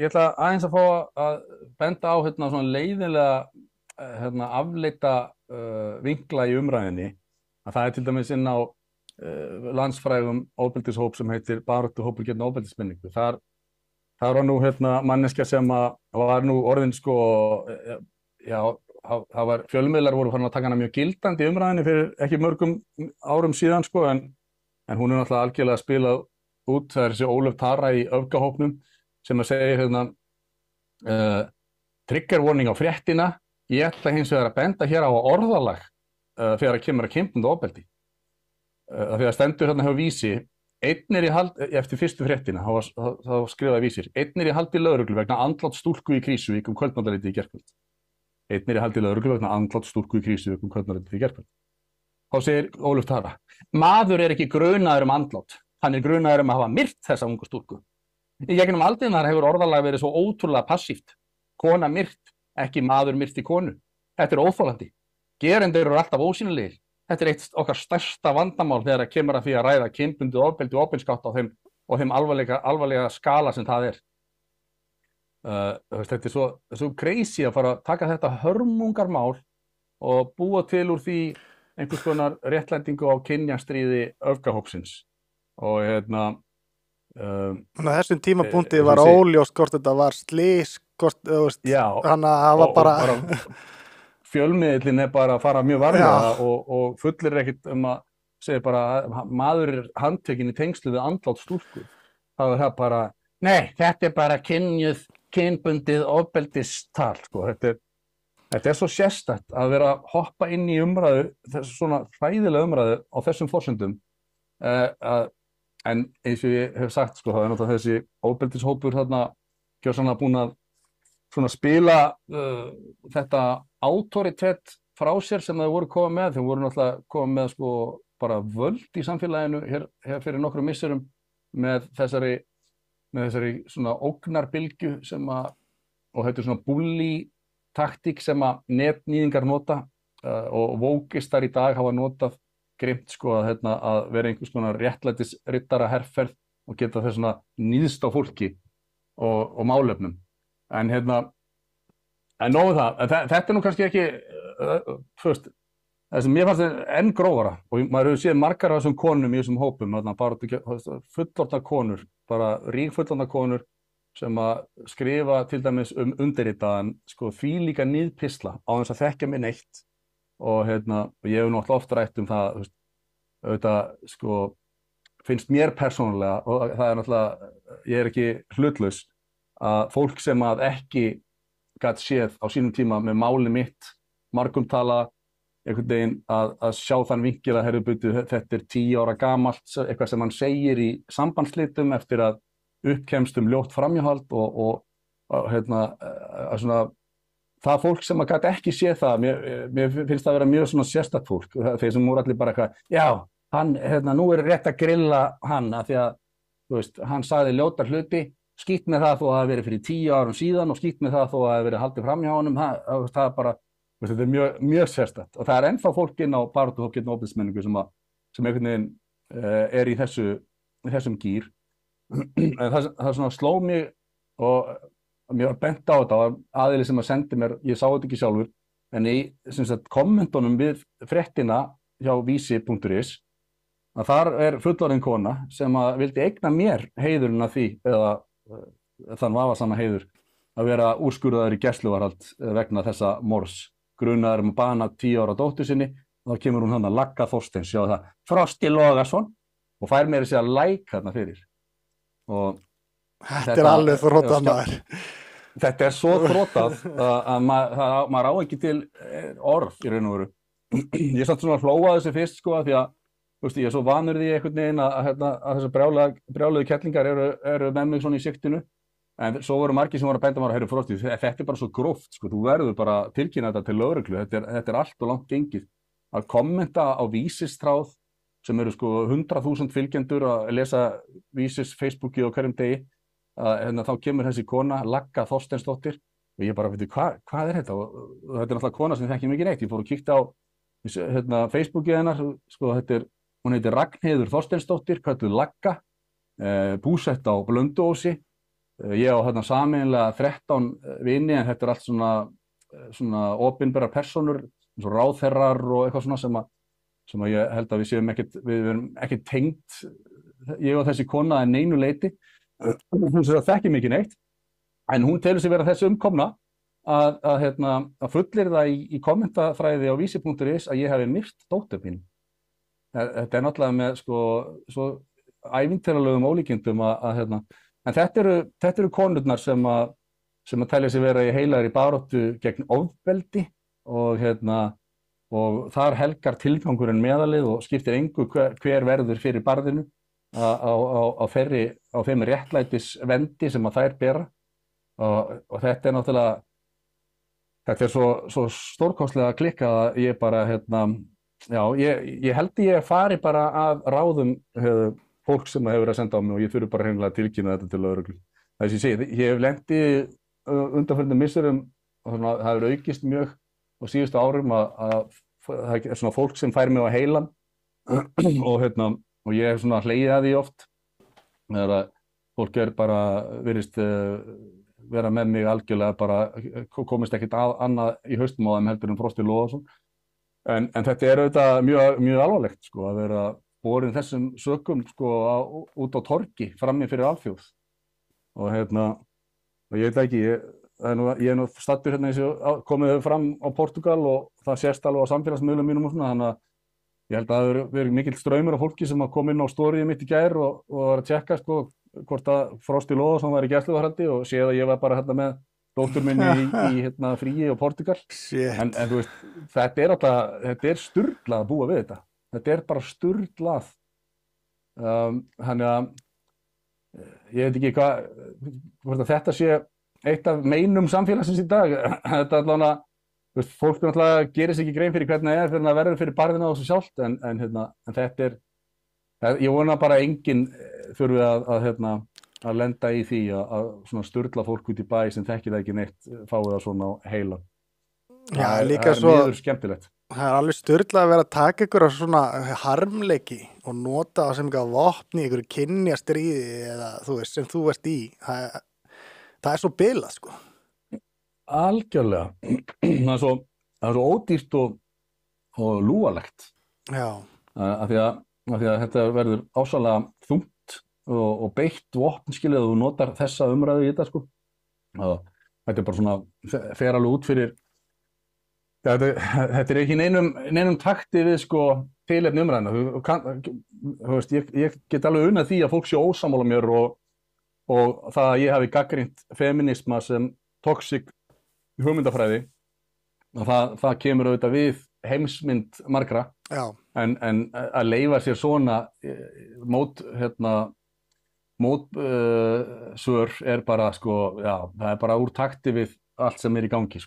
ég ætla aðeins að fá að benda á hérna svona leiðinlega afleita vinkla í umræðinni, að það til dæmis inn á landsfrægum ofbeldishóp sem heitir Baráttuhópur gegn ofbeldismenningu. Þar var nú manneskja sem var nú orðin sko, já, það var fjölmiðlar voru farin að taka hana mjög gildandi í umræðinni fyrir ekki mörgum árum síðan sko, en hún er náttúrulega algjörlega spilað út. Það er þessi Ólöf Tara í öfgahópnum sem að segja trigger warning á fréttina, ég ætla hins vegar að benda hér á orðalag þegar að kemur að kynbundnu ofbeldi. Þegar stendur hérna hjá Vísi, einn er í haldi, eftir fyrstu fréttina, þá skrifaði Vísir, einn er í haldi lögreglu vegna andláts stúlku í Krýsuvík kvöldmatarleytið í gærkvöld. Einn er í haldi lögreglu vegna andláts stúlku í Krýsuvík kvöldmatarleytið í gærkvöld. Þá segir Ólöf Tara, maður er ekki grunaður andlát, hann er grunaður að hafa myrt þessa ungu stúlku. Í gegnum aldirnar hefur orðalag verið svo ótrúlega passíft. Kona myrt, ekki maður myrt í konu. Þetta er óþolandi. Gerendur eru alltaf ósýnilegir. Þetta er eitt okkar stærsta vandamál þegar það kemur að því að ræða kynbundið ofbeldi og opinskátt á þeim alvarlega skala sem það er. Þetta er svo crazy að fara að taka þetta hörmungarmál og búa til úr því einhvers konar réttlætingu á kynjastríði öfgahópsins. Og þessum tímapunkti var óljóst hvort þetta var slys, þannig að það var bara fjölmiðillinn er bara að fara mjög varlega og fullir ekkert að segja bara að maður er handtekinn í tengslu við andlát stúlku. Það er það bara, nei, þetta er bara kynbundið ofbeldistal, sko. Þetta er svo sérstakt að vera að hoppa inn í umræðu, þessu svona hræðilega umræðu á þessum forsendum. En eins og ég hef sagt, sko, það er náttúrulega þessi ofbeldishópur þarna gjörsamlega búin að svona spila þetta autoritet frá sér sem þau voru komið með. Þau voru náttúrulega komið með sko bara völd í samfélaginu hér fyrir nokkrum misserum með þessari svona ógnarbylgju og þetta er svona bully taktík sem að netnýðingar nota og vókistar í dag hafa notað grimt sko að vera einhvers konar réttlætisriddara herferð og geta þess svona níðst á fólki og málefnum. En nógu það, þetta er nú kannski ekki, það sem mér fannst enn grófara, og maður hefur séð margar af þessum konum í þessum hópum, bara fullorðna konur, bara ríkfullorðna konur sem að skrifa til dæmis undirritaðan, sko, þvílíka níðpistla á þess að þekkja mig neitt, og ég hef náttúrulega oft rætt það, auðvitað, sko, finnst mér persónulega, og það er náttúrulega, ég er ekki hlutlaus, að fólk sem að ekki gat séð á sínum tíma með máli mitt margumtala einhvern veginn að sjá þann vinkil að þetta er 10 ára gamalt, eitthvað sem hann segir í sambandsslitum eftir að uppkemst ljótt framhjáhald og svona það fólk sem að gat ekki séð það, mér finnst það að vera mjög svona sérstakt fólk, þeir sem voru allir bara eitthvað, já, hann, nú er rétt að grilla hann af því að, þú veist, hann sagði ljóta hluti, skýtt með það þó að það hafi verið fyrir 10 árum síðan og skýtt með það þó að það hafi verið haldið fram hjá honum, það er bara, þetta er mjög sérstakt. Og það er ennþá fólk inn á baráttuhóp gegn ofbeldismenningu sem einhvern veginn er í þessum gír. En það svona sló mig og mér var bent á þetta, aðili sem að sendi mér, ég sá þetta ekki sjálfur, en í kommentunum við fréttina hjá vísi.is, að þar er fullorðin kona sem að vildi eigna mér heiðurinn af því, eða þann vafasama heiður að vera úrskurðaður í gæsluvarðhald vegna þessa morðs, grunaður að bana 10 ára dóttur sinni, og þá kemur hún að Lagga Þorsteins, sjá það, Frosti Logason, og fær mér að segja like þarna fyrir. Og þetta er alveg þróttað maður. Þetta er svo þróttað að maður á ekki til orð í raun og veru. Ég samt svona hlóa þessu fyrst sko, því að ég er svo vanur því einhvern veginn að þessar brjáluðu kettlingar eru með mig svona í siktinu, en svo voru margir sem voru að benda mér að heyra Frosti, þetta er bara svo gróft, sko, þú verður bara að tilkynna þetta til lögreglu, þetta er allt og langt gengið. Að kommenta á Vísistráð sem eru sko 100.000 fylgjendur að lesa Vísis Facebooki á hverjum degi, þá kemur þessi kona, Lagga Þorsteinsdóttir, og ég bara veit hvað er þetta, og þetta er náttúrulega kona sem þekki mikið neitt, ég fór og kíkti á Facebooki hennar, sko, hún heitir Ragnheiður Þorsteinsdóttir, kölluð Lagga, búsett á Blönduósi, Ég á þarna sameiginlega 13 vini en þetta allt svona opinberar persónur, eins og ráðherrar og eitthvað svona sem að ég held að við erum ekkert tengt, ég og þessi kona að neinu leyti, hún þekkir mig ekki neitt, en hún telur sig vera þessi umkomna að fullyrða í kommentafræði á vísi.is að ég hafi myrt dóttur mín. Þetta náttúrulega með svo ævintýralegum ólíkindum en þetta eru konurnar sem að telja sig vera í heilagri baráttu gegn ofbeldi og þar helgar tilgangurinn meðalið og skiptir engu hver verður fyrir barðinu á þeim réttlætisvendi sem að þær bera og þetta er náttúrulega þetta er svo stórkostlega klikkað að ég bara ég held að ég fari bara að ráðum fólk sem hefur verið að senda á mig og ég þurfi bara hreinlega að tilkynna þetta til lögreglu. Þess ég segi, ég hef lent í undanfarandi misserum og það hefur aukist mjög á síðustu árum að það er svona fólk sem fær mig á heilan og ég hef svona hlegið að því oft þegar að fólk bara virðist vera með mig algjörlega bara komist ekkert annað í haustum á þeim heldur en Frosti Logason en þetta er auðvitað mjög alvarlegt að vera borin þessum sökum út á torgi frammi fyrir alþjóð og ég veit ekki ég er nú staddur eins og komið fram á Portúgal og það sést alveg á samfélagsmiðlum mínum og svona þannig að ég held að það hefur verið mikill straumur af fólki sem að koma inn á storyið mitt í gær og var að tjekka hvort að Frosti Logason var í gæsluvarðhaldi og séð að ég var bara með dóttur minni í fríi á Portúgal en þú veist, þetta er sturlað að búa við þetta er bara sturlað þannig að ég veit ekki hvort að þetta sé eitt af meinum samfélagsins í dag þetta allavega fólk náttúrulega gerir sig ekki grein fyrir hvernig það fyrir að verður fyrir barðina á þessu sjálft en þetta ég vona bara enginn þurfi að lenda í því að svona sturla fólk út í bæ sem þekkir það ekki neitt fái það svona á heilan. Það er mjög skemmtilegt. Það er alveg sturlað að vera að taka ykkur á svona harmleiki og nota það sem eitthvað vopn í ykkur kynjastríði eða þú veist sem þú ert í. Það er svo bilað Algjörlega. Það er svo ódýrt og lúalegt. Já. Af því að þetta verður ásalega þungt og beitt vopn skilið að þú notar þessa umræðu í þetta Þetta er bara svona fer alveg út fyrir þetta er ekki neinum takti við tilefni umræðuna. Ég get alveg unnað því að fólk sé ósammála mér og það að ég hafi gagnrýnt feminisma sem toxic hugmyndafræði og það kemur auðvitað við heimsmynd margra en að leyfa sér svona mótsvör er bara það er bara úr takti við allt sem er í gangi